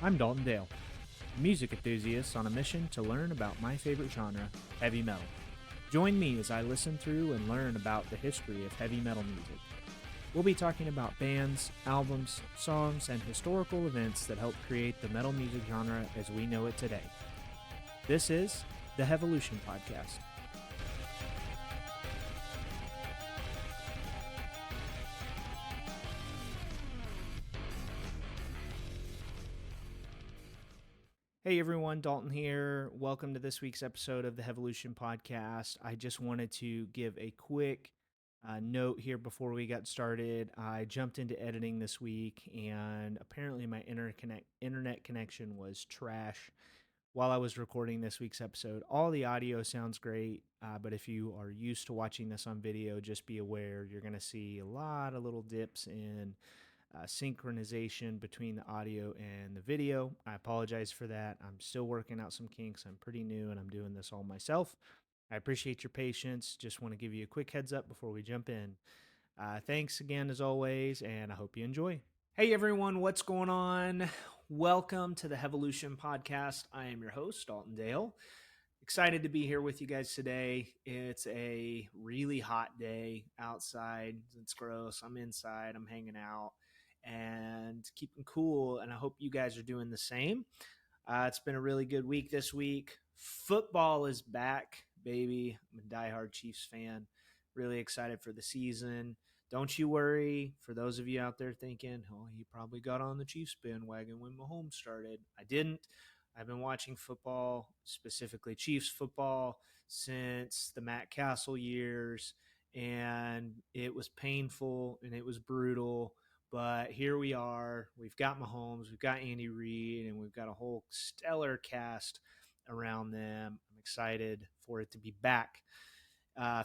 I'm Dalton Dale, a music enthusiast on a mission to learn about my favorite genre, heavy metal. Join me as I listen through and learn about the history of heavy metal music. We'll be talking about bands, albums, songs, and historical events that helped create the metal music genre as we know it today. This is the Hevolution Podcast. Hey everyone, Dalton here. Welcome to this week's episode of the Hevolution Podcast. I just wanted to give a quick note here before we got started. I jumped into editing this week, and apparently my internet connection was trash while I was recording this week's episode. All the audio sounds great, but if you are used to watching this on video, just be aware you're going to see a lot of little dips in synchronization between the audio and the video. I apologize for that. I'm still working out some kinks. I'm pretty new and I'm doing this all myself. I appreciate your patience. Just want to give you a quick heads up before we jump in. Thanks again, as always, and I hope you enjoy. Hey everyone, what's going on? Welcome to the Hevolution Podcast. I am your host, Dalton Dale. Excited to be here with you guys today. It's a really hot day outside. It's gross. I'm inside. I'm hanging out and keeping cool, and I hope you guys are doing the same. It's been a really good week this week. Football is back, baby. I'm a diehard Chiefs fan. Really excited for the season. Don't you worry. For those of you out there thinking, oh, he probably got on the Chiefs bandwagon when Mahomes started. I didn't. I've been watching football, specifically Chiefs football, since the Matt Castle years, and it was painful and it was brutal. But here we are. We've got Mahomes, we've got Andy Reid, and we've got a whole stellar cast around them. I'm excited for it to be back.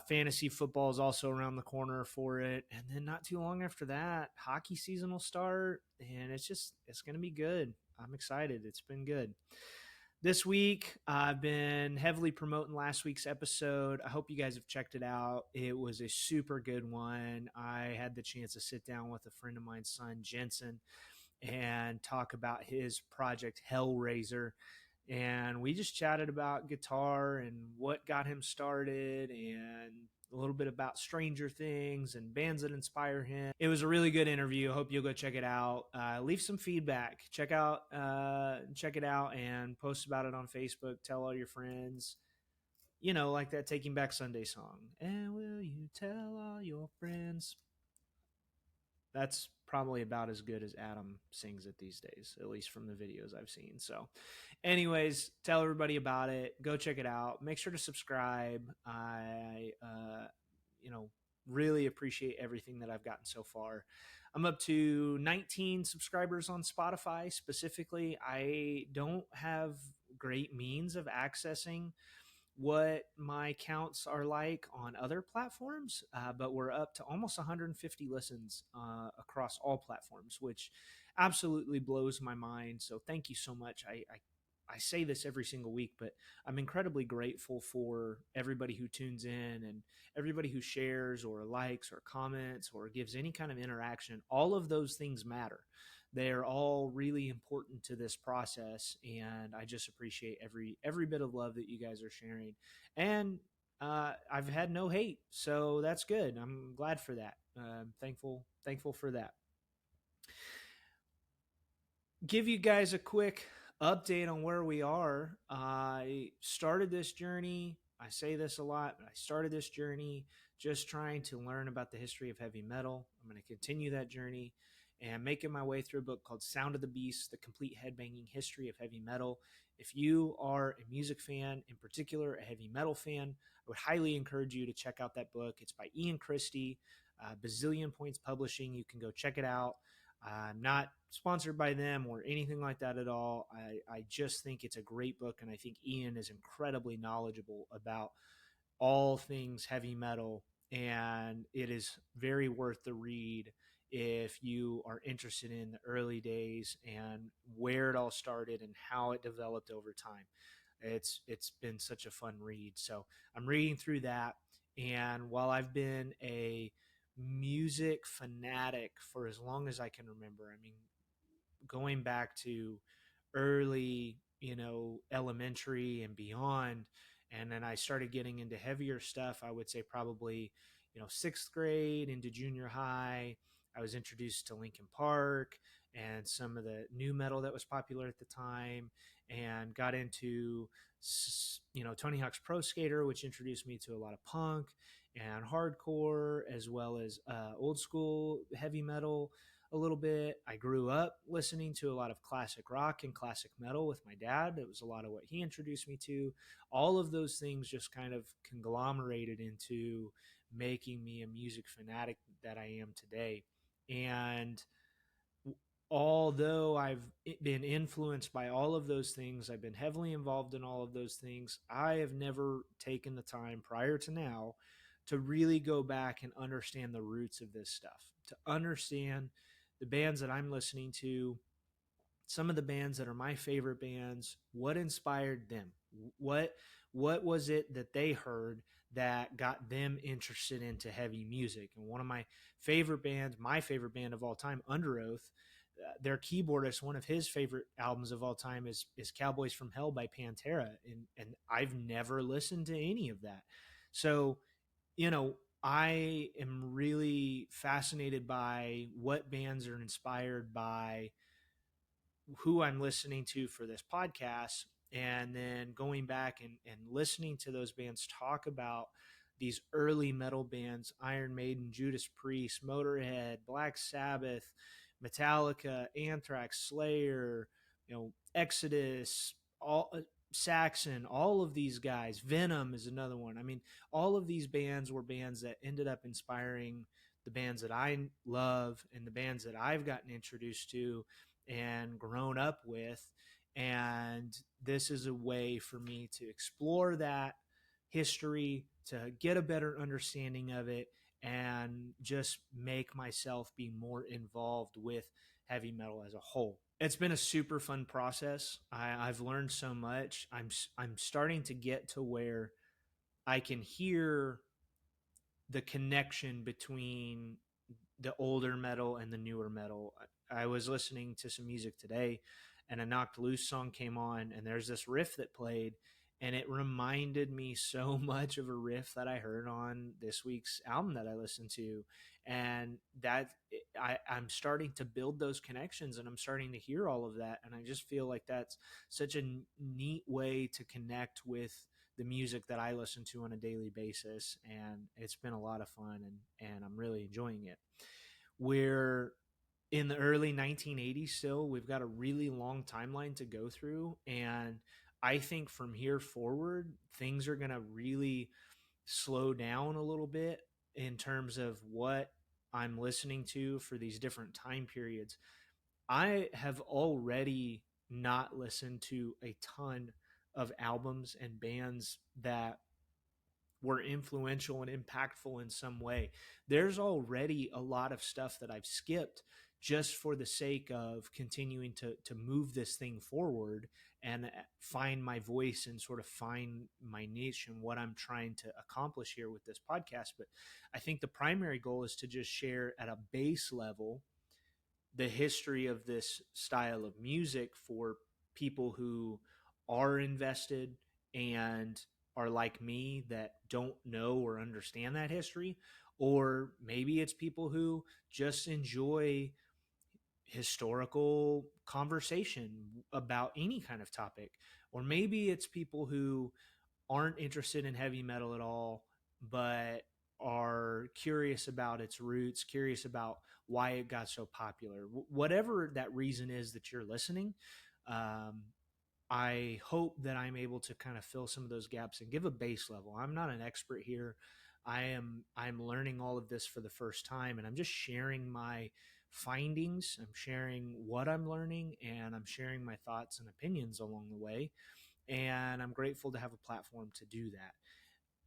Fantasy football is also around the corner for it. And then not too long after that, hockey season will start, and it's going to be good. I'm excited. It's been good. This week, I've been heavily promoting last week's episode. I hope you guys have checked it out. It was a super good one. I had the chance to sit down with a friend of mine's son, Jensen, and talk about his project, Hellraiser. And we just chatted about guitar and what got him started and a little bit about Stranger Things and bands that inspire him. It was a really good interview. Hope you'll go check it out. Leave some feedback. Check it out and post about it on Facebook. Tell all your friends. You know, like that Taking Back Sunday song. And will you tell all your friends? That's probably about as good as Adam sings it these days, at least from the videos I've seen. So anyways, tell everybody about it. Go check it out. Make sure to subscribe. I really appreciate everything that I've gotten so far. I'm up to 19 subscribers on Spotify specifically. I don't have great means of accessing what my counts are like on other platforms, but we're up to almost 150 listens across all platforms, which absolutely blows my mind. So thank you so much. I say this every single week, but I'm incredibly grateful for everybody who tunes in and everybody who shares or likes or comments or gives any kind of interaction. All of those things matter. They're all really important to this process, and I just appreciate every bit of love that you guys are sharing. And I've had no hate, so that's good. I'm glad for that. Thankful for that. Give you guys a quick update on where we are. I started this journey. I say this a lot, but I started this journey just trying to learn about the history of heavy metal. I'm going to continue that journey and making my way through a book called Sound of the Beast, The Complete Headbanging History of Heavy Metal. If you are a music fan, in particular a heavy metal fan, I would highly encourage you to check out that book. It's by Ian Christie, Bazillion Points Publishing. You can go check it out. I'm not sponsored by them or anything like that at all. I just think it's a great book, and I think Ian is incredibly knowledgeable about all things heavy metal, and it is very worth the read if you are interested in the early days and where it all started and how it developed over time. It's been such a fun read. So I'm reading through that, and while I've been a music fanatic for as long as I can remember, I mean, going back to early, elementary and beyond. And then I started getting into heavier stuff. I would say probably, sixth grade into junior high. I was introduced to Linkin Park and some of the new metal that was popular at the time, and got into, Tony Hawk's Pro Skater, which introduced me to a lot of punk and hardcore, as well as old school heavy metal a little bit. I grew up listening to a lot of classic rock and classic metal with my dad. It was a lot of what he introduced me to. All of those things just kind of conglomerated into making me a music fanatic that I am today. And although I've been influenced by all of those things, I've been heavily involved in all of those things, I have never taken the time prior to now to really go back and understand the roots of this stuff, to understand the bands that I'm listening to, some of the bands that are my favorite bands, what inspired them, what what was it that they heard that got them interested into heavy music. And one of my favorite bands, my favorite band of all time, Under Oath, their keyboardist, one of his favorite albums of all time is Cowboys from Hell by Pantera, and I've never listened to any of that. So, I am really fascinated by what bands are inspired by who I'm listening to for this podcast, and then going back and listening to those bands talk about these early metal bands: Iron Maiden, Judas Priest, Motorhead, Black Sabbath, Metallica, Anthrax, Slayer, Exodus, all Saxon, all of these guys. Venom is another one. I mean, all of these bands were bands that ended up inspiring the bands that I love and the bands that I've gotten introduced to and grown up with. And this is a way for me to explore that history, to get a better understanding of it, and just make myself be more involved with heavy metal as a whole. It's been a super fun process. I've learned so much. I'm starting to get to where I can hear the connection between the older metal and the newer metal. I was listening to some music today, and a Knocked Loose song came on, and there's this riff that played, and it reminded me so much of a riff that I heard on this week's album that I listened to. And I'm starting to build those connections, and I'm starting to hear all of that. And I just feel like that's such a neat way to connect with the music that I listen to on a daily basis. And it's been a lot of fun, and I'm really enjoying it. We're in the early 1980s still. We've got a really long timeline to go through. And I think from here forward, things are going to really slow down a little bit in terms of what I'm listening to for these different time periods. I have already not listened to a ton of albums and bands that were influential and impactful in some way. There's already a lot of stuff that I've skipped just for the sake of continuing to move this thing forward and find my voice and sort of find my niche and what I'm trying to accomplish here with this podcast. But I think the primary goal is to just share at a base level the history of this style of music for people who are invested and are like me that don't know or understand that history. Or maybe it's people who just enjoy historical conversation about any kind of topic. Or maybe it's people who aren't interested in heavy metal at all, but are curious about its roots, curious about why it got so popular. Whatever that reason is that you're listening, um, I hope that I'm able to kind of fill some of those gaps and give a base level. I'm not an expert here. I'm learning all of this for the first time, and I'm just sharing my findings. I'm sharing what I'm learning, and I'm sharing my thoughts and opinions along the way. And I'm grateful to have a platform to do that.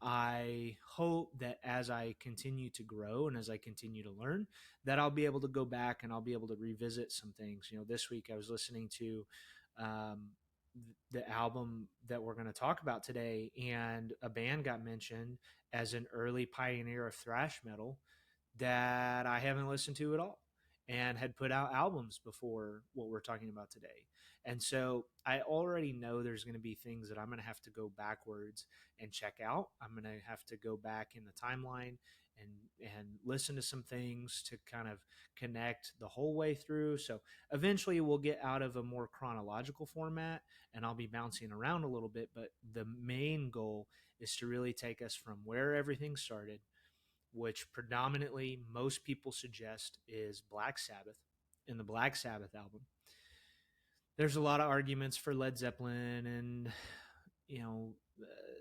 I hope that as I continue to grow and as I continue to learn, that I'll be able to go back and I'll be able to revisit some things. This week I was listening to um, the album that we're going to talk about today, and a band got mentioned as an early pioneer of thrash metal that I haven't listened to at all. and had put out albums before what we're talking about today. And so I already know there's going to be things that I'm going to have to go backwards and check out. I'm going to have to go back in the timeline and listen to some things to kind of connect the whole way through. So eventually we'll get out of a more chronological format and I'll be bouncing around a little bit, but the main goal is to really take us from where everything started, which predominantly most people suggest is Black Sabbath in the Black Sabbath album. There's a lot of arguments for Led Zeppelin and you know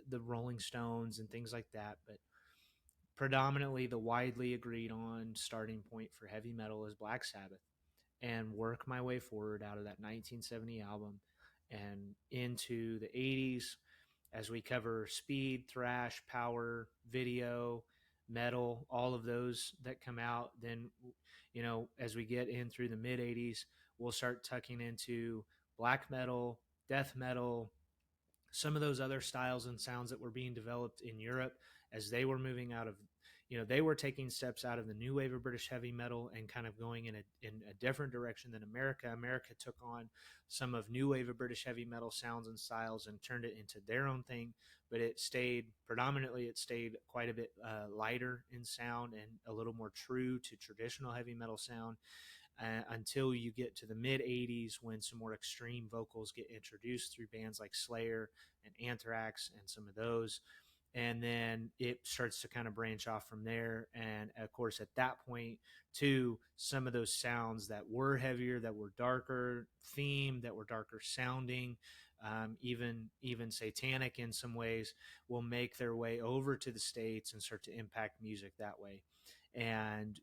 the Rolling Stones and things like that, but predominantly the widely agreed on starting point for heavy metal is Black Sabbath, and work my way forward out of that 1970 album and into the 80s as we cover speed, thrash, power, video, metal, all of those that come out. Then, as we get in through the mid 80s, we'll start tucking into black metal, death metal, some of those other styles and sounds that were being developed in Europe as they were moving out of, they were taking steps out of the new wave of British heavy metal and kind of going in a different direction than America. America took on some of new wave of British heavy metal sounds and styles and turned it into their own thing, but it stayed quite a bit lighter in sound and a little more true to traditional heavy metal sound until you get to the mid 80s when some more extreme vocals get introduced through bands like Slayer and Anthrax and some of those. And then it starts to kind of branch off from there. And of course, at that point, too, some of those sounds that were heavier, that were darker themed, that were darker sounding, even satanic in some ways, will make their way over to the States and start to impact music that way. And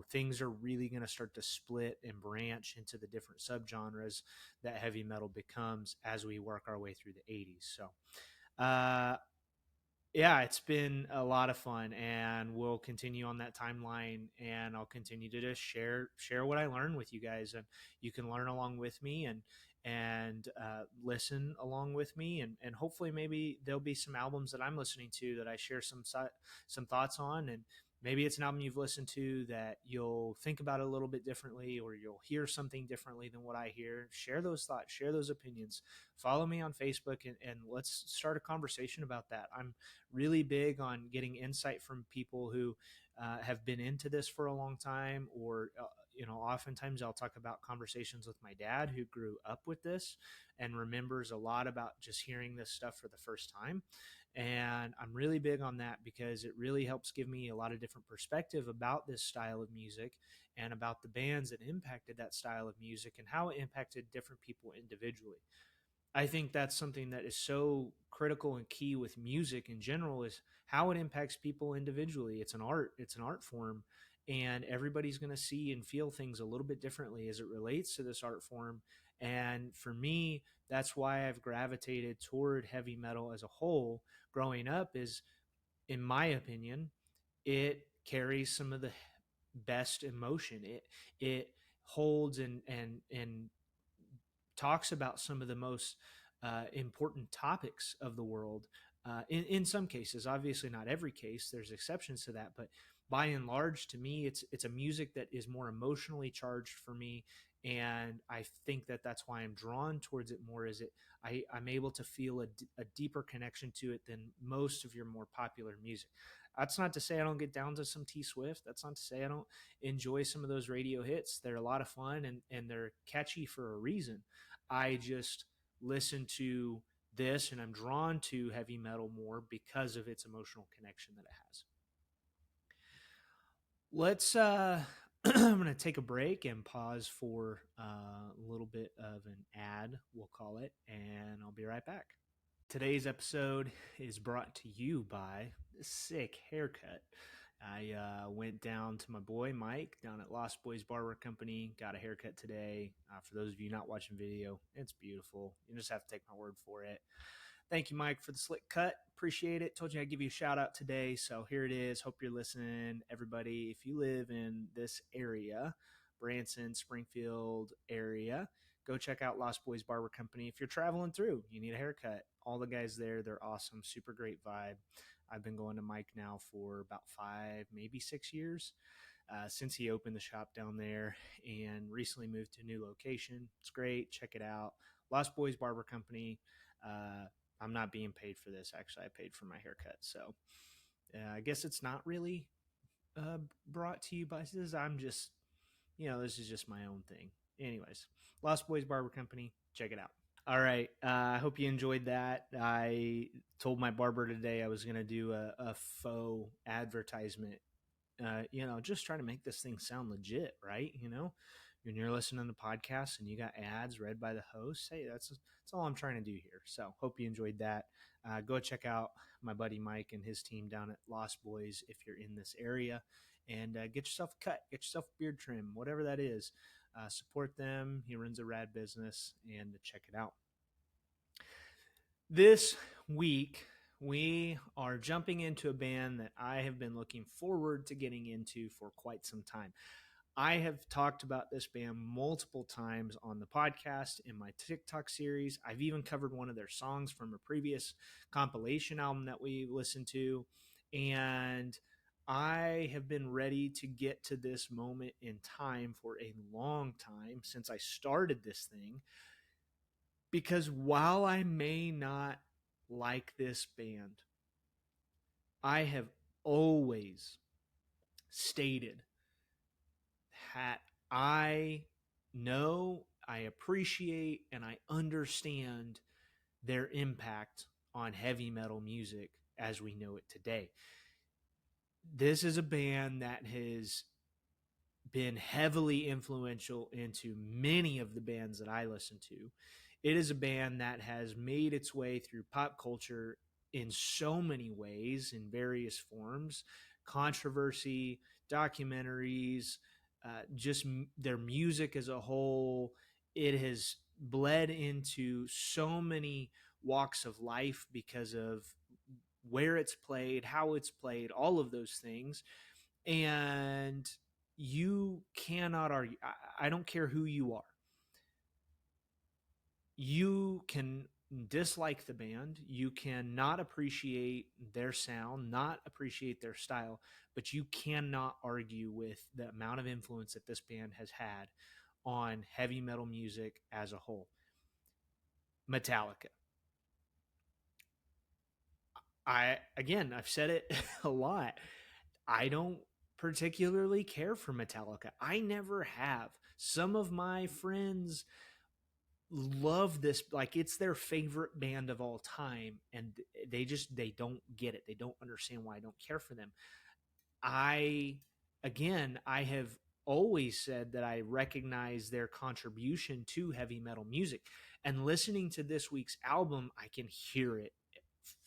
things are really going to start to split and branch into the different subgenres that heavy metal becomes as we work our way through the 80s. So yeah, it's been a lot of fun, and we'll continue on that timeline, and I'll continue to just share what I learn with you guys, and you can learn along with me and listen along with me, and hopefully maybe there'll be some albums that I'm listening to that I share some thoughts on, and maybe it's an album you've listened to that you'll think about it a little bit differently, or you'll hear something differently than what I hear. Share those thoughts, share those opinions. Follow me on Facebook, and let's start a conversation about that. I'm really big on getting insight from people who have been into this for a long time, or oftentimes I'll talk about conversations with my dad who grew up with this and remembers a lot about just hearing this stuff for the first time. And I'm really big on that because it really helps give me a lot of different perspective about this style of music and about the bands that impacted that style of music and how it impacted different people individually. I think that's something that is so critical and key with music in general is how it impacts people individually. It's an art form, and everybody's going to see and feel things a little bit differently as it relates to this art form. And for me, that's why I've gravitated toward heavy metal as a whole growing up is, in my opinion, it carries some of the best emotion. It holds and talks about some of the most important topics of the world. In some cases, obviously not every case. There's exceptions to that, but by and large, to me, it's a music that is more emotionally charged for me, and I think that that's why I'm drawn towards it more. Is I'm able to feel a deeper connection to it than most of your more popular music. That's not to say I don't get down to some T Swift. That's not to say I don't enjoy some of those radio hits. They're a lot of fun and they're catchy for a reason. I just listen to this and I'm drawn to heavy metal more because of its emotional connection that it has. Let's I'm going to take a break and pause for a little bit of an ad, we'll call it, and I'll be right back. Today's episode is brought to you by the sick haircut. I went down to my boy Mike down at Lost Boys Barber Company, got a haircut today. For those of you not watching video, it's beautiful. You just have to take my word for it. Thank you, Mike, for the slick cut. Appreciate it. Told you I'd give you a shout out today, so here it is. Hope you're listening. Everybody, if you live in this area, Branson, Springfield area, go check out Lost Boys Barber Company. If you're traveling through, you need a haircut. All the guys there, they're awesome. Super great vibe. I've been going to Mike now for about 5, maybe 6 years. since he opened the shop down there and recently moved to a new location. It's great. Check it out. Lost Boys Barber Company. I'm not being paid for this. Actually, I paid for my haircut. So I guess it's not really brought to you by this. I'm just, this is just my own thing. Anyways, Lost Boys Barber Company. Check it out. All right. I hope you enjoyed that. I told my barber today I was going to do a faux advertisement, just trying to make this thing sound legit, right? When you're listening to podcasts and you got ads read by the host, hey, that's all I'm trying to do here. So hope you enjoyed that. Go check out my buddy Mike and his team down at Lost Boys if you're in this area, and get yourself a cut, get yourself a beard trim, whatever that is. Support them. He runs a rad business, and check it out. This week, we are jumping into a band that I have been looking forward to getting into for quite some time. I have talked about this band multiple times on the podcast, in my TikTok series. I've even covered one of their songs from a previous compilation album that we listened to. And I have been ready to get to this moment in time for a long time, since I started this thing. Because while I may not like this band, I have always stated that I know, I appreciate, and I understand their impact on heavy metal music as we know it today. This is a band that has been heavily influential into many of the bands that I listen to. It is a band that has made its way through pop culture in so many ways, in various forms: controversy, documentaries, their music as a whole. It has bled into so many walks of life because of where it's played, how it's played, all of those things. And you cannot argue. I don't care who you are. You can dislike the band. You can not appreciate their sound, not appreciate their style, but you cannot argue with the amount of influence that this band has had on heavy metal music as a whole. Metallica. I've said it a lot. I don't particularly care for Metallica. I never have. Some of my friends love this, like it's their favorite band of all time, and they don't get it. They don't understand why I don't care for them. I have always said that I recognize their contribution to heavy metal music, and listening to this week's album, I can hear it.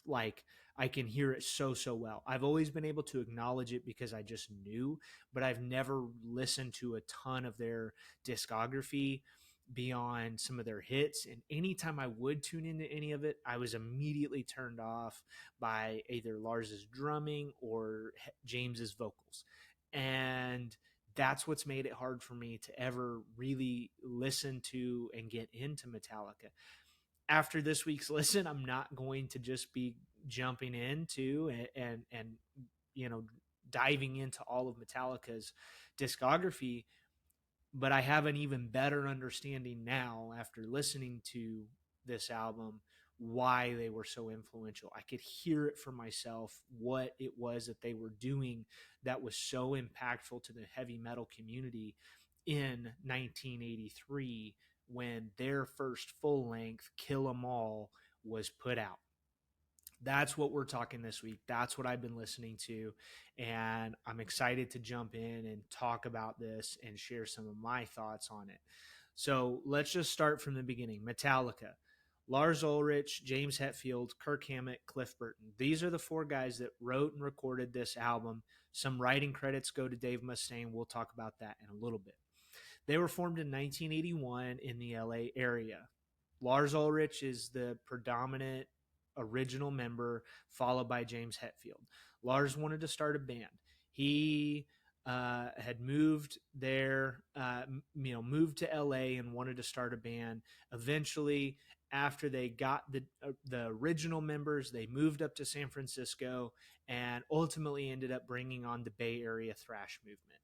Like, I can hear it so well. I've always been able to acknowledge it because I just knew, but I've never listened to a ton of their discography beyond some of their hits. And anytime I would tune into any of it, I was immediately turned off by either Lars's drumming or James's vocals. And that's what's made it hard for me to ever really listen to and get into Metallica. After this week's listen, I'm not going to just be jumping into and diving into all of Metallica's discography, but I have an even better understanding now after listening to this album why they were so influential. I could hear it for myself, what it was that they were doing that was so impactful to the heavy metal community in 1983 when their first full length Kill 'Em All was put out. That's what we're talking this week. That's what I've been listening to. And I'm excited to jump in and talk about this and share some of my thoughts on it. So let's just start from the beginning. Metallica: Lars Ulrich, James Hetfield, Kirk Hammett, Cliff Burton. These are the four guys that wrote and recorded this album. Some writing credits go to Dave Mustaine. We'll talk about that in a little bit. They were formed in 1981 in the LA area. Lars Ulrich is the predominant original member, followed by James Hetfield. Lars wanted to start a band. He had moved there, moved to LA and wanted to start a band. Eventually, after they got the original members, they moved up to San Francisco and ultimately ended up bringing on the Bay Area thrash movement.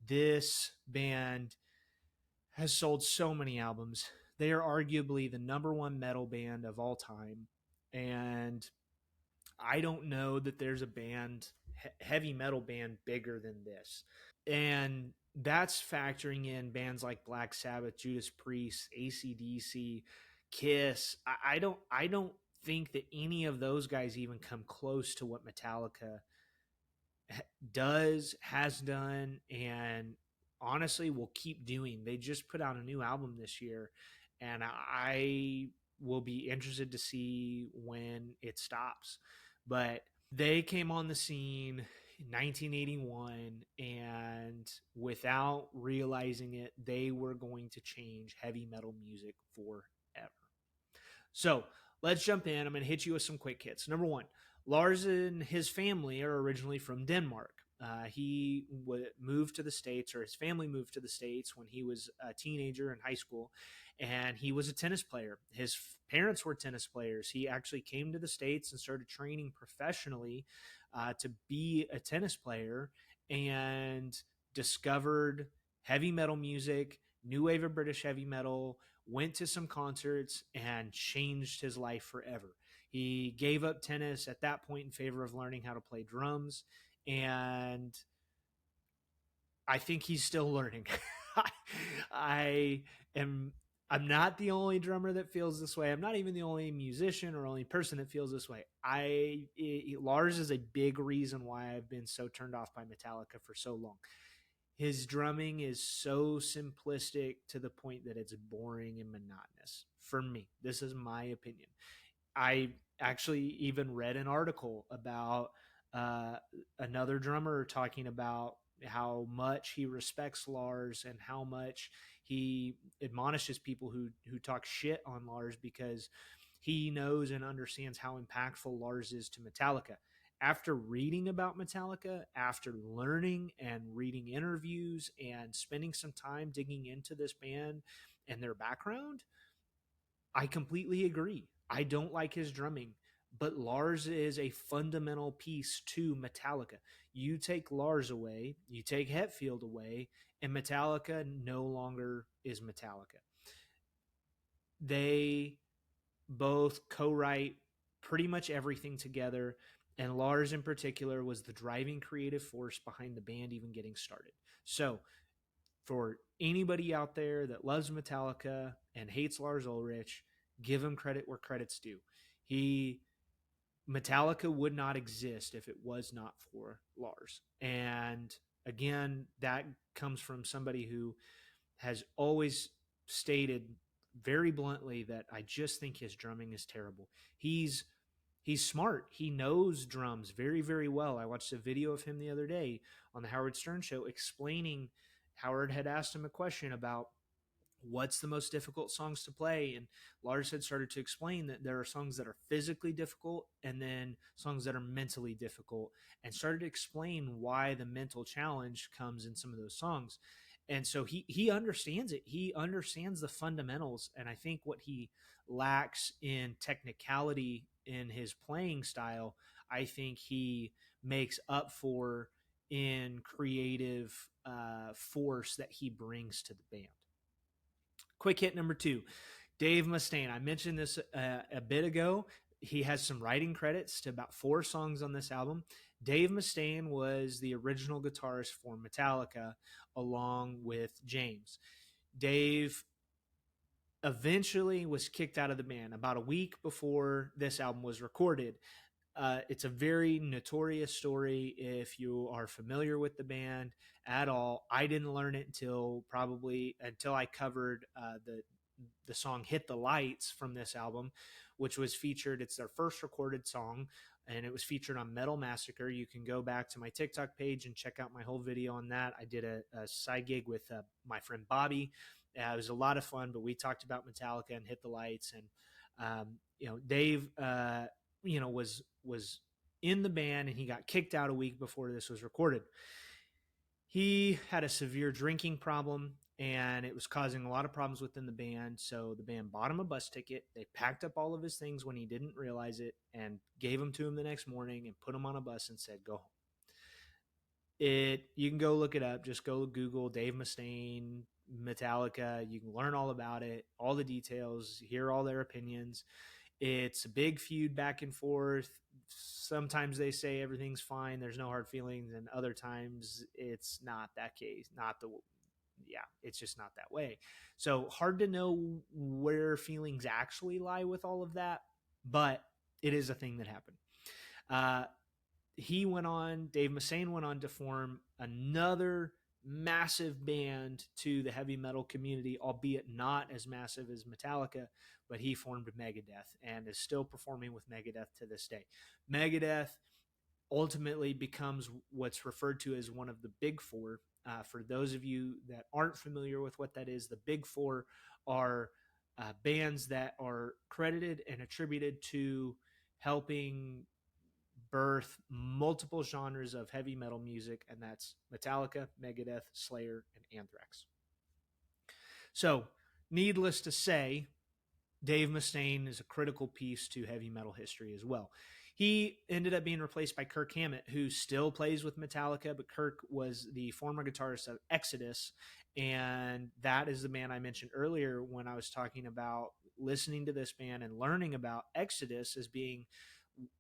This band has sold so many albums. They are arguably the number one metal band of all time. And I don't know that there's a band, heavy metal band, bigger than this. And that's factoring in bands like Black Sabbath, Judas Priest, AC/DC, Kiss. I don't think that any of those guys even come close to what Metallica has done, and honestly will keep doing. They just put out a new album this year, and I will be interested to see when it stops. But they came on the scene in 1981, and without realizing it, they were going to change heavy metal music forever. So let's jump in. I'm going to hit you with some quick hits. Number one, Lars and his family are originally from Denmark. Moved to the States, or his family moved to the States when he was a teenager in high school, and he was a tennis player. His parents were tennis players. He actually came to the States and started training professionally to be a tennis player, and discovered heavy metal music, new wave of British heavy metal, went to some concerts, and changed his life forever. He gave up tennis at that point in favor of learning how to play drums, and I think he's still learning. I am I'm not the only drummer that feels this way. I'm not even the only musician or only person that feels this way. Lars is a big reason why I've been so turned off by Metallica for so long. His drumming is so simplistic to the point that it's boring and monotonous. For me, this is my opinion. I actually even read an article about uh, another drummer talking about how much he respects Lars and how much he admonishes people who talk shit on Lars, because he knows and understands how impactful Lars is to Metallica. After reading about Metallica, after learning and reading interviews and spending some time digging into this band and their background, I completely agree. I don't like his drumming, but Lars is a fundamental piece to Metallica. You take Lars away, you take Hetfield away, and Metallica no longer is Metallica. They both co-write pretty much everything together, and Lars in particular was the driving creative force behind the band even getting started. So for anybody out there that loves Metallica and hates Lars Ulrich, give him credit where credit's due. He Metallica would not exist if it was not for Lars. And again, that comes from somebody who has always stated very bluntly that I just think his drumming is terrible. He's smart. He knows drums very, very well. I watched a video of him the other day on the Howard Stern show explaining. Howard had asked him a question about what's the most difficult songs to play, and Lars had started to explain that there are songs that are physically difficult and then songs that are mentally difficult, and started to explain why the mental challenge comes in some of those songs. And so he understands it. He understands the fundamentals, and I think what he lacks in technicality in his playing style, I think he makes up for in creative force that he brings to the band. Quick hit number two, Dave Mustaine. I mentioned this a bit ago. He has some writing credits to about 4 songs on this album. Dave Mustaine was the original guitarist for Metallica along with James. Dave eventually was kicked out of the band about a week before this album was recorded. It's a very notorious story if you are familiar with the band at all. I didn't learn it until I covered the song "Hit the Lights" from this album, which was featured. It's their first recorded song, and it was featured on Metal Massacre. You can go back to my TikTok page and check out my whole video on that. I did a side gig with my friend Bobby. It was a lot of fun, but we talked about Metallica and "Hit the Lights," and Dave was in the band, and he got kicked out a week before this was recorded. He had a severe drinking problem, and it was causing a lot of problems within the band. So the band bought him a bus ticket. They packed up all of his things when he didn't realize it and gave them to him the next morning and put him on a bus and said, "Go home." It You can go look it up. Just go Google Dave Mustaine, Metallica. You can learn all about it, all the details, hear all their opinions. It's a big feud back and forth. Sometimes they say everything's fine, there's no hard feelings, and other times it's not that case. Not the Yeah, it's just not that way. So hard to know where feelings actually lie with all of that, but it is a thing that happened. Uh, Dave Mustaine went on to form another massive band to the heavy metal community, albeit not as massive as Metallica, but he formed Megadeth and is still performing with Megadeth to this day. Megadeth ultimately becomes what's referred to as one of the big four. For those of you that aren't familiar with what that is, the big four are bands that are credited and attributed to helping birth multiple genres of heavy metal music, and that's Metallica, Megadeth, Slayer, and Anthrax. So, needless to say, Dave Mustaine is a critical piece to heavy metal history as well. He ended up being replaced by Kirk Hammett, who still plays with Metallica, but Kirk was the former guitarist of Exodus, and that is the band I mentioned earlier when I was talking about listening to this band and learning about Exodus as being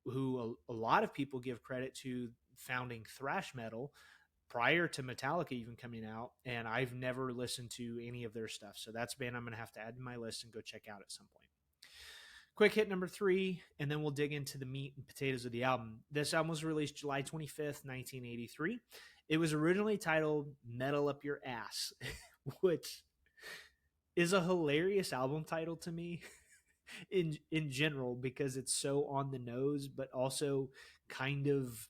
who a lot of people give credit to founding thrash metal prior to Metallica even coming out, and I've never listened to any of their stuff. So that's a band I'm going to have to add to my list and go check out at some point. Quick hit number 3, and then we'll dig into the meat and potatoes of the album. This album was released July 25th, 1983. It was originally titled Metal Up Your Ass, which is a hilarious album title to me in general because it's so on the nose, but also kind of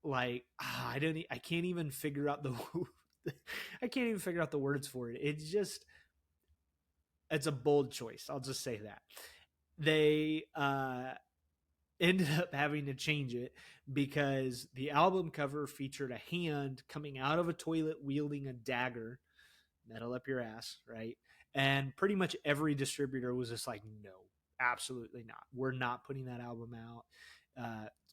like I can't even figure out the I can't even figure out the words for it. It's a bold choice. I'll just say that. They ended up having to change it because the album cover featured a hand coming out of a toilet wielding a dagger. Metal up your ass, right? And pretty much every distributor was just like, no, absolutely not. We're not putting that album out.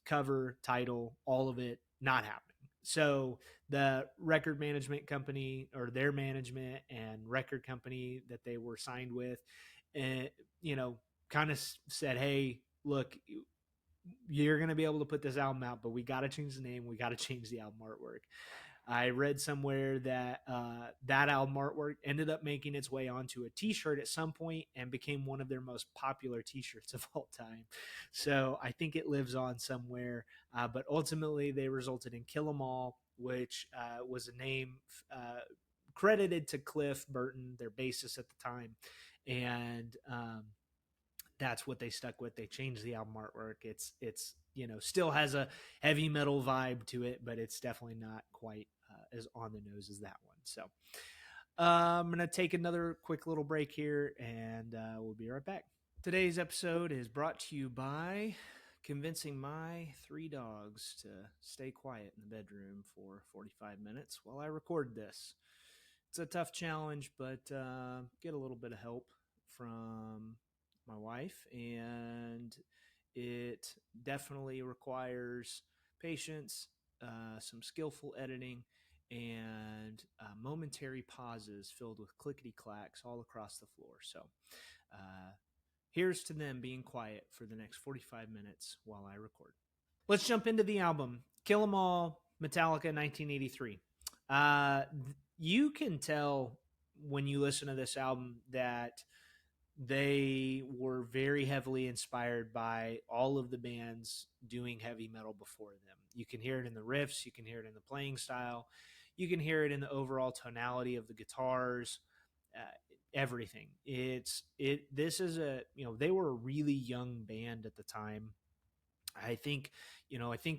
Cover, title, all of it, not happening. So the record management company or their management and record company that they were signed with, uh, you know, kind of said, hey, look, you're going to be able to put this album out, but we got to change the name. We got to change the album artwork. I read somewhere that that album artwork ended up making its way onto a T-shirt at some point and became one of their most popular T-shirts of all time. So I think it lives on somewhere. But ultimately, they resulted in Kill 'Em All, which was a name credited to Cliff Burton, their bassist at the time, and that's what they stuck with. They changed the album artwork. It's still has a heavy metal vibe to it, but it's definitely not quite as on the nose as that one. So I'm gonna take another quick little break here, and we'll be right back. Today's episode is brought to you by convincing my 3 dogs to stay quiet in the bedroom for 45 minutes while I record this. It's a tough challenge, but get a little bit of help from my wife, and it definitely requires patience, some skillful editing, and momentary pauses filled with clickety clacks all across the floor. So here's to them being quiet for the next 45 minutes while I record. Let's jump into the album. Kill 'Em All, Metallica, 1983. You can tell when you listen to this album that they were very heavily inspired by all of the bands doing heavy metal before them. You can hear it in the riffs, you can hear it in the playing style, you can hear it in the overall tonality of the guitars, uh, everything. This is they were a really young band at the time. I think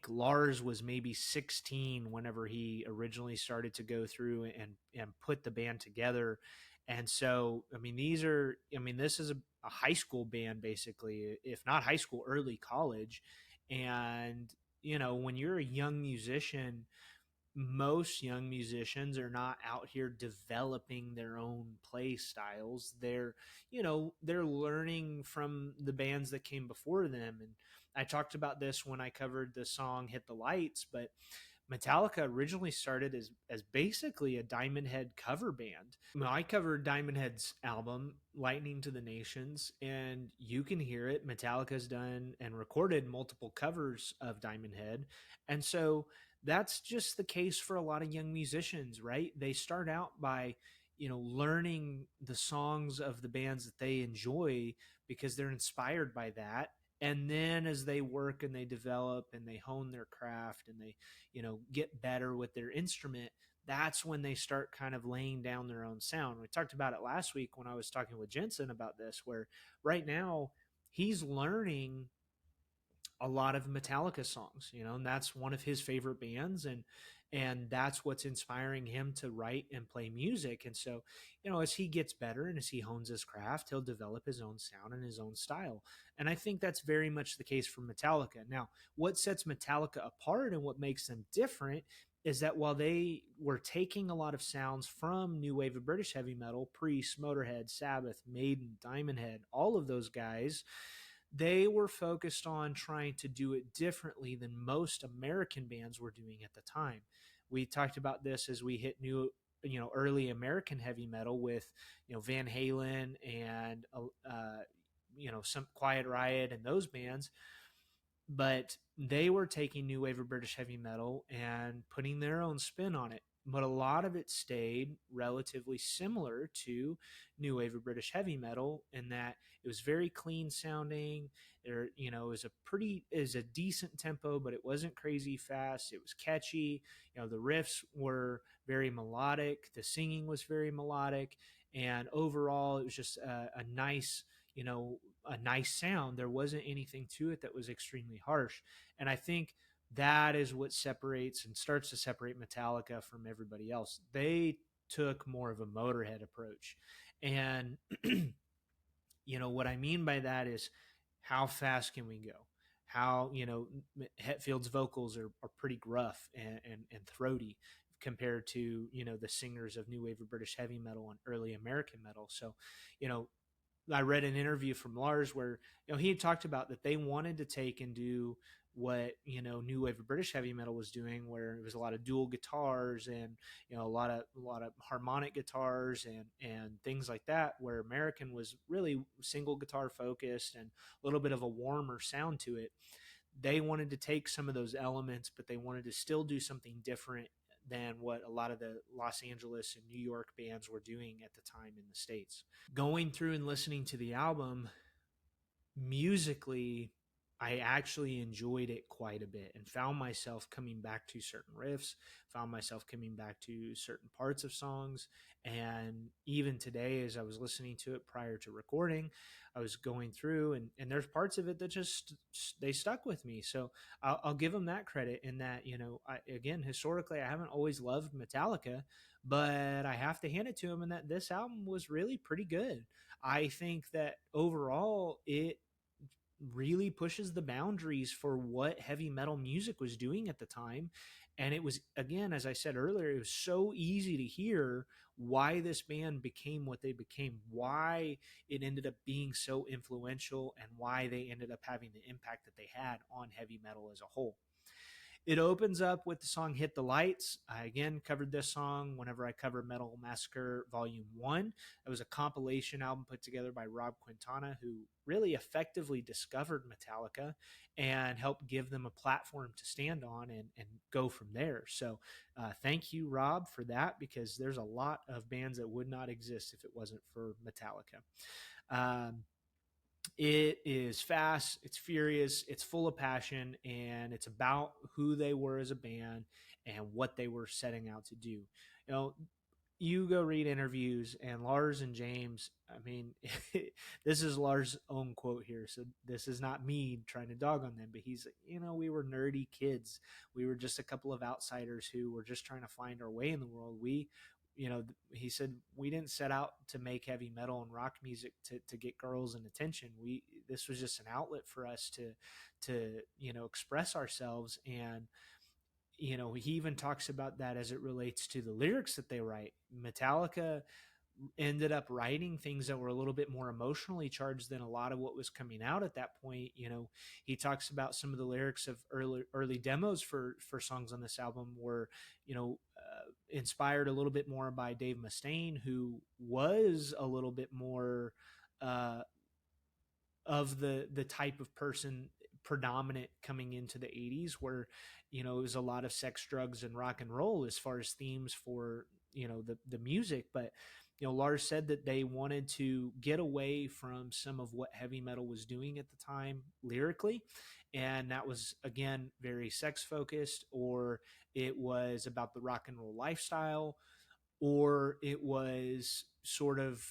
Lars was maybe 16 whenever he originally started to go through and put the band together. And so, this is a high school band, basically, if not high school, early college. And, when you're a young musician, most young musicians are not out here developing their own play styles. They're learning from the bands that came before them. And I talked about this when I covered the song Hit the Lights, but Metallica originally started as basically a Diamond Head cover band. I covered Diamond Head's album Lightning to the Nations, and you can hear it. Metallica's done and recorded multiple covers of Diamond Head. And so that's just the case for a lot of young musicians, right? They start out by, learning the songs of the bands that they enjoy because they're inspired by that. And then as they work and they develop and they hone their craft and they, get better with their instrument, that's when they start kind of laying down their own sound. We talked about it last week when I was talking with Jensen about this, where right now he's learning a lot of Metallica songs, and that's one of his favorite bands, and that's what's inspiring him to write and play music. And so, as he gets better and as he hones his craft, he'll develop his own sound and his own style. And I think that's very much the case for Metallica. Now, what sets Metallica apart and what makes them different is that while they were taking a lot of sounds from new wave of British heavy metal, Priest, Motorhead, Sabbath, Maiden, Diamond Head, all of those guys, they were focused on trying to do it differently than most American bands were doing at the time. We talked about this as we hit early American heavy metal with, Van Halen and, some Quiet Riot and those bands, but they were taking new wave of British heavy metal and putting their own spin on it. But a lot of it stayed relatively similar to new wave of British heavy metal in that it was very clean sounding. There, it was a decent tempo, but it wasn't crazy fast. It was catchy. The riffs were very melodic. The singing was very melodic, and overall, it was just a nice, a nice sound. There wasn't anything to it that was extremely harsh. And I think that is what separates and starts to separate Metallica from everybody else. They took more of a Motorhead approach. And, what I mean by that is how fast can we go? How, Hetfield's vocals are pretty gruff and throaty compared to, the singers of new wave of British heavy metal and early American metal. So, I read an interview from Lars where he had talked about that they wanted to take and do what new wave of British heavy metal was doing, where it was a lot of dual guitars and a lot of harmonic guitars and things like that. Where American was really single guitar focused and a little bit of a warmer sound to it. They wanted to take some of those elements, but they wanted to still do something different than what a lot of the Los Angeles and New York bands were doing at the time in the States. Going through and listening to the album, musically, I actually enjoyed it quite a bit and found myself coming back to certain riffs, found myself coming back to certain parts of songs. And even today, as I was listening to it prior to recording, I was going through and there's parts of it that just, they stuck with me. So I'll give them that credit in that, again, historically, I haven't always loved Metallica, but I have to hand it to them in that this album was really pretty good. I think that overall, it really pushes the boundaries for what heavy metal music was doing at the time. And it was, again, as I said earlier, it was so easy to hear why this band became what they became, why it ended up being so influential, and why they ended up having the impact that they had on heavy metal as a whole. It opens up with the song Hit the Lights. I again covered this song whenever I covered Metal Massacre Volume 1. It was a compilation album put together by Rob Quintana, who really effectively discovered Metallica and helped give them a platform to stand on and go from there. So thank you, Rob, for that, because there's a lot of bands that would not exist if it wasn't for Metallica. It is fast, it's furious, it's full of passion, and it's about who they were as a band and what they were setting out to do. You go read interviews, and Lars and James, I mean, this is Lars' own quote here, so this is not me trying to dog on them, but he's, we were nerdy kids. We were just a couple of outsiders who were just trying to find our way in the world. He said, we didn't set out to make heavy metal and rock music to get girls and attention. This was just an outlet for us to express ourselves. And he even talks about that as it relates to the lyrics that they write. Metallica ended up writing things that were a little bit more emotionally charged than a lot of what was coming out at that point. He talks about some of the lyrics of early demos for songs on this album were, inspired a little bit more by Dave Mustaine, who was a little bit more uh, of the type of person predominant coming into the 80s, where it was a lot of sex, drugs, and rock and roll as far as themes for the music. But Lars said that they wanted to get away from some of what heavy metal was doing at the time lyrically, and that was again very sex focused, or it was about the rock and roll lifestyle, or it was sort of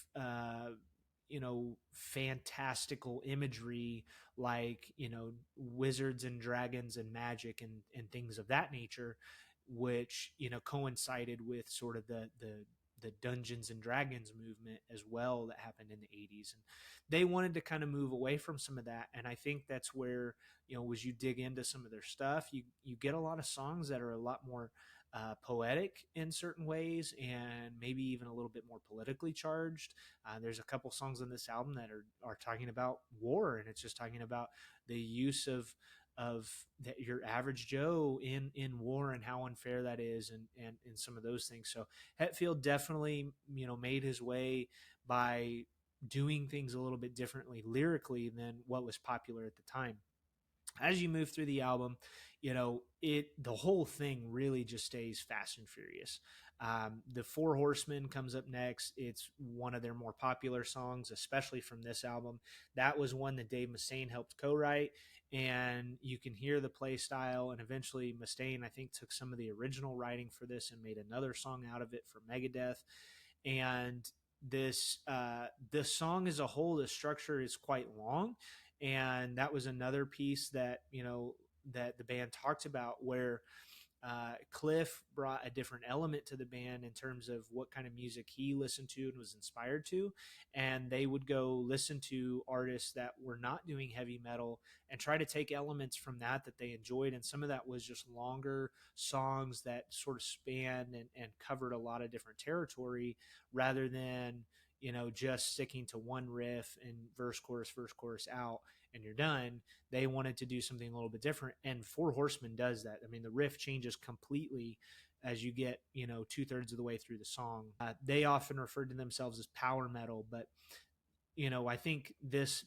fantastical imagery, like wizards and dragons and magic and things of that nature, which coincided with sort of the Dungeons and Dragons movement as well that happened in the 80s. And they wanted to kind of move away from some of that, and I think that's where, as you dig into some of their stuff, you get a lot of songs that are a lot more poetic in certain ways, and maybe even a little bit more politically charged. There's a couple songs on this album that are talking about war, and it's just talking about the use of your average Joe in war and how unfair that is, and some of those things. So Hetfield definitely made his way by doing things a little bit differently lyrically than what was popular at the time. As you move through the album, the whole thing really just stays fast and furious. The Four Horsemen comes up next. It's one of their more popular songs, especially from this album. That was one that Dave Mustaine helped co-write, and you can hear the play style. And eventually, Mustaine, I think, took some of the original writing for this and made another song out of it for Megadeth. And the song as a whole, the structure is quite long, and that was another piece that that the band talked about, where Cliff brought a different element to the band in terms of what kind of music he listened to and was inspired to. And they would go listen to artists that were not doing heavy metal and try to take elements from that they enjoyed. And some of that was just longer songs that sort of spanned and covered a lot of different territory, rather than just sticking to one riff and verse chorus out and you're done. They wanted to do something a little bit different, and Four Horsemen does that. I mean, the riff changes completely as you get 2/3 of the way through the song. They often referred to themselves as power metal, but I think this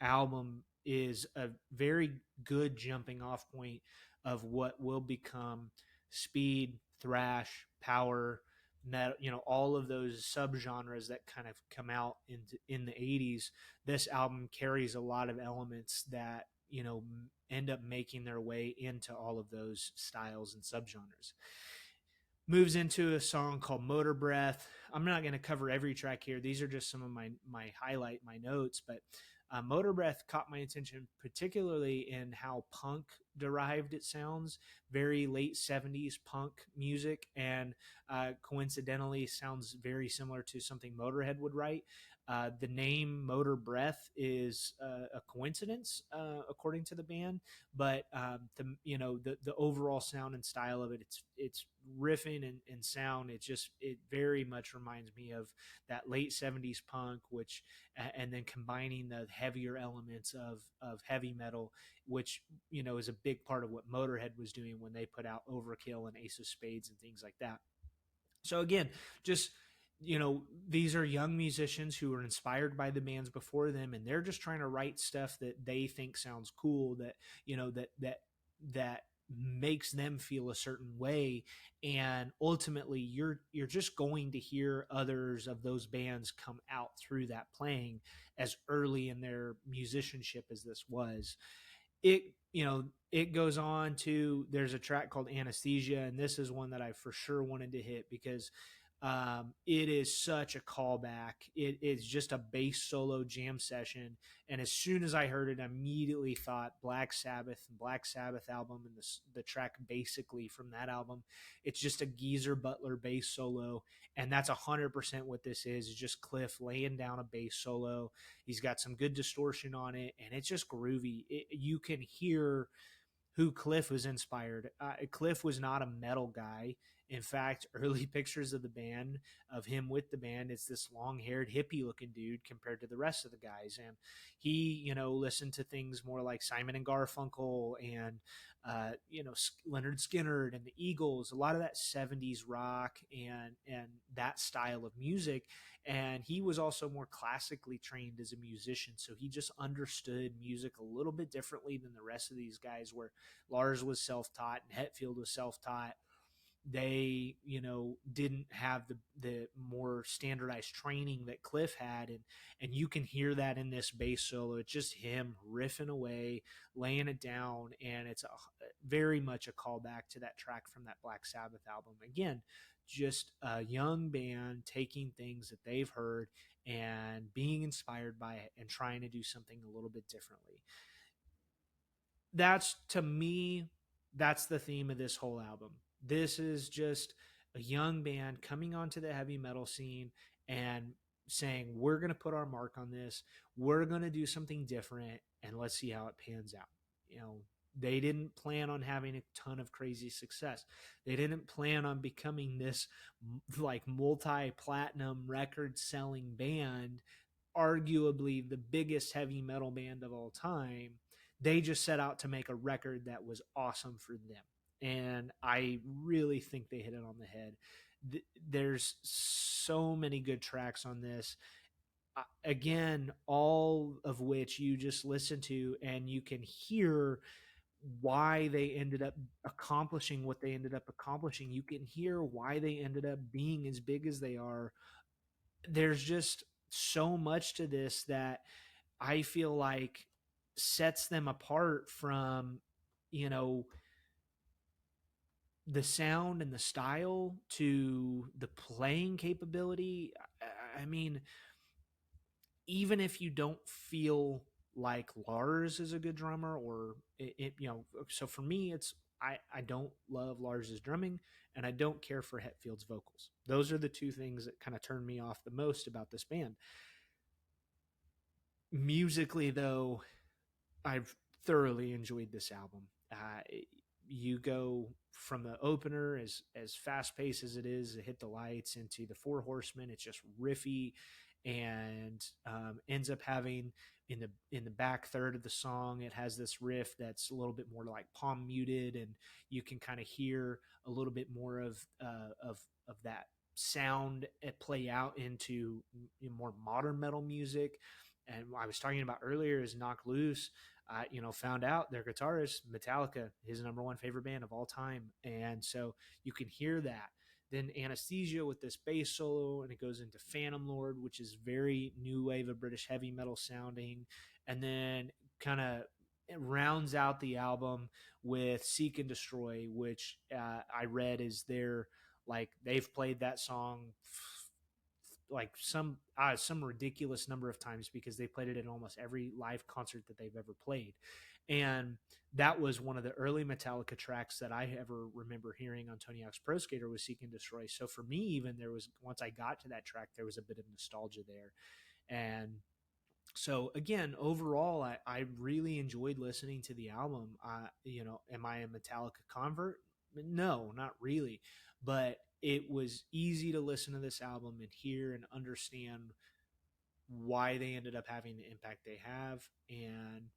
album is a very good jumping off point of what will become speed, thrash, power, metal, all of those subgenres that kind of come out in the 80s. This album carries a lot of elements that, end up making their way into all of those styles and subgenres. Moves into a song called Motor Breath. I'm not going to cover every track here. These are just some of my notes, but Motor Breath caught my attention, particularly in how punk derived it sounds. Very late 70s punk music, and coincidentally sounds very similar to something Motorhead would write. The name Motor Breath is a coincidence, according to the band, but the overall sound and style of it, it's riffing and sound. It very much reminds me of that late 70s punk, which and then combining the heavier elements of heavy metal, which is a big part of what Motorhead was doing when they put out Overkill and Ace of Spades and things like that. So again, just these are young musicians who are inspired by the bands before them, and they're just trying to write stuff that they think sounds cool, that that makes them feel a certain way. And ultimately, you're just going to hear others of those bands come out through that playing, as early in their musicianship as this was. It goes on to, there's a track called Anesthesia, and this is one that I for sure wanted to hit, because it is such a callback. It is just a bass solo jam session, and as soon as I heard it, I immediately thought Black Sabbath and Black Sabbath album, and the track basically from that album. It's just a Geezer Butler bass solo, and that's 100% what this is. It's just Cliff laying down a bass solo. He's got some good distortion on it, and it's just groovy. You can hear who Cliff was inspired. Cliff was not a metal guy. In fact, early pictures of the band, of him with the band, it's this long-haired hippie looking dude compared to the rest of the guys. And he, listened to things more like Simon and Garfunkel and Leonard Skinner and the Eagles, a lot of that 70s rock and that style of music. And he was also more classically trained as a musician, so he just understood music a little bit differently than the rest of these guys, where Lars was self-taught and Hetfield was self-taught. They didn't have the more standardized training that Cliff had, and you can hear that in this bass solo. It's just him riffing away, laying it down, and it's very much a callback to that track from that Black Sabbath album. Again, just a young band taking things that they've heard and being inspired by it and trying to do something a little bit differently. That's, to me, that's the theme of this whole album. This is just a young band coming onto the heavy metal scene and saying, we're going to put our mark on this. We're going to do something different, and let's see how it pans out. They didn't plan on having a ton of crazy success. They didn't plan on becoming this like multi-platinum record selling band, arguably the biggest heavy metal band of all time. They just set out to make a record that was awesome for them. And I really think they hit it on the head. There's so many good tracks on this. Again, all of which you just listen to and you can hear why they ended up accomplishing what they ended up accomplishing. You can hear why they ended up being as big as they are. There's just so much to this that I feel like sets them apart from, you know, the sound and the style to the playing capability. I mean, even if you don't feel like Lars is a good drummer, or so for me, I don't love Lars's drumming, and I don't care for Hetfield's vocals. Those are the two things that kind of turn me off the most about this band. Musically, though, I've thoroughly enjoyed this album. You go from the opener, as fast paced as it is, to Hit the Lights, into the Four Horsemen. It's just riffy, and ends up having in the back third of the song, it has this riff that's a little bit more like palm muted, and you can kind of hear a little bit more of that sound play out into more modern metal music. And what I was talking about earlier is Knock Loose. Found out their guitarist, Metallica, his number one favorite band of all time. And so you can hear that. Then Anesthesia with this bass solo, and it goes into Phantom Lord, which is very new wave of British heavy metal sounding. And then kind of rounds out the album with Seek and Destroy, which I read is their, like, they've played that song like some ridiculous number of times, because they played it in almost every live concert that they've ever played. And that was one of the early Metallica tracks that I ever remember hearing on Tony Hawk's Pro Skater, was Seek and Destroy. So for me, even there was, once I got to that track, there was a bit of nostalgia there. And so again, overall, I really enjoyed listening to the album. Am I a Metallica convert? No, not really. But it was easy to listen to this album and hear and understand why they ended up having the impact they have, and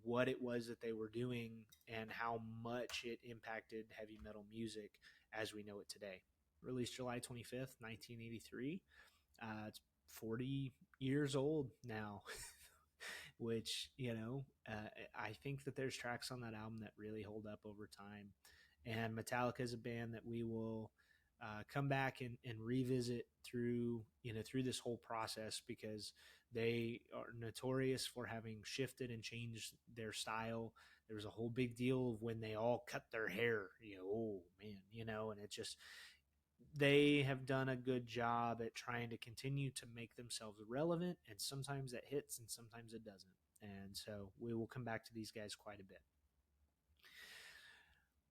what it was that they were doing, and how much it impacted heavy metal music as we know it today. Released July 25th, 1983. It's 40 years old now. Which, I think that there's tracks on that album that really hold up over time. And Metallica is a band that we will come back and revisit through this whole process, because they are notorious for having shifted and changed their style. There was a whole big deal of when they all cut their hair, oh man, and it just, they have done a good job at trying to continue to make themselves relevant, and sometimes that hits and sometimes it doesn't. And so we will come back to these guys quite a bit.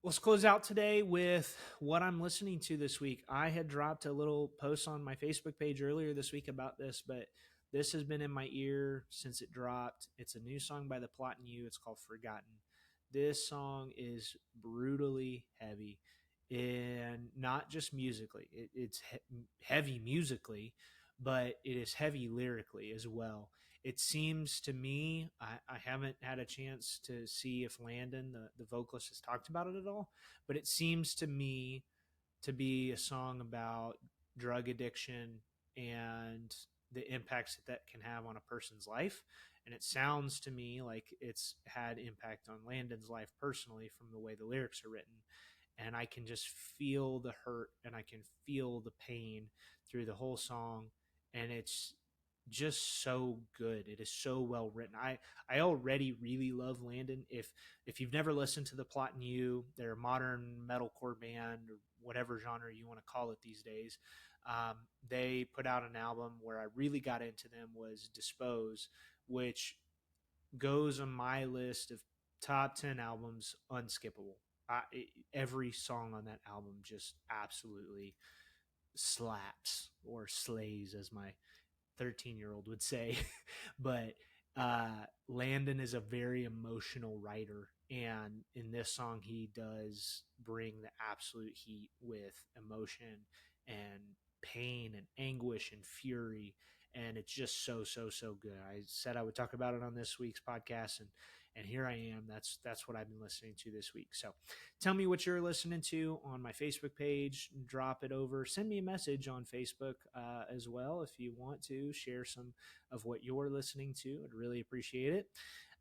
Let's close out today with what I'm listening to this week. I had dropped a little post on my Facebook page earlier this week about this, but this has been in my ear since it dropped. It's a new song by The Plot and You. It's called Forgotten. This song is brutally heavy, and not just musically. It's heavy musically, but it is heavy lyrically as well. It seems to me, I haven't had a chance to see if Landon, the vocalist, has talked about it at all, but it seems to me to be a song about drug addiction and the impacts that that can have on a person's life. And it sounds to me like it's had impact on Landon's life personally from the way the lyrics are written. And I can just feel the hurt and I can feel the pain through the whole song. And it's just so good. It is so well written. I already really love Landon. If you've never listened to the Plot and You, they're a modern metalcore band or whatever genre you want to call it these days. Um, they put out an album where I really got into them was Dispose, which goes on my list of top 10 albums unskippable. Every song on that album just absolutely slaps or slays, as my 13-year-old would say. But Landon is a very emotional writer. And in this song, he does bring the absolute heat with emotion and pain and anguish and fury. And it's just so, so, so good. I said I would talk about it on this week's podcast, and here I am. That's what I've been listening to this week. So tell me what you're listening to on my Facebook page. Drop it over. Send me a message on Facebook as well if you want to share some of what you're listening to. I'd really appreciate it.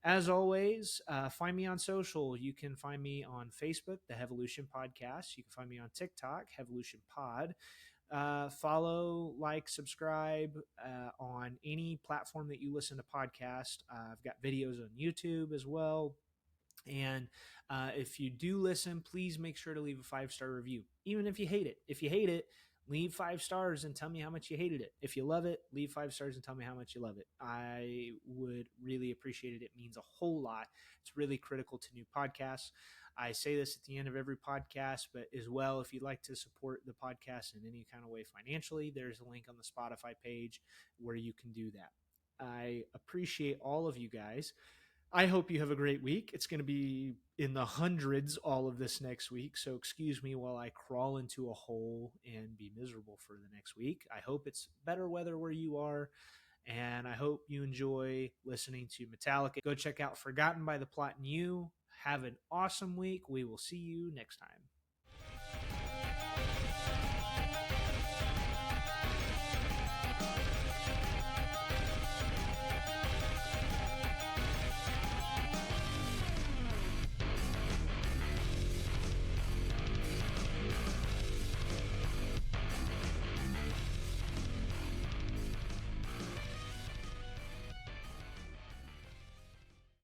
As always, find me on social. You can find me on Facebook, the Hevolution Podcast. You can find me on TikTok, Hevolution Pod. Follow, like, subscribe on any platform that you listen to podcast. I've got videos on YouTube as well. And if you do listen, please make sure to leave a 5-star review, even if you hate it. If you hate it, leave 5 stars and tell me how much you hated it. If you love it, leave 5 stars and tell me how much you love it. I would really appreciate it. It means a whole lot. It's really critical to new podcasts. I say this at the end of every podcast, but as well, if you'd like to support the podcast in any kind of way financially, there's a link on the Spotify page where you can do that. I appreciate all of you guys. I hope you have a great week. It's going to be in the hundreds all of this next week. So excuse me while I crawl into a hole and be miserable for the next week. I hope it's better weather where you are. And I hope you enjoy listening to Metallica. Go check out Forgotten by the Plot and You. Have an awesome week. We will see you next time.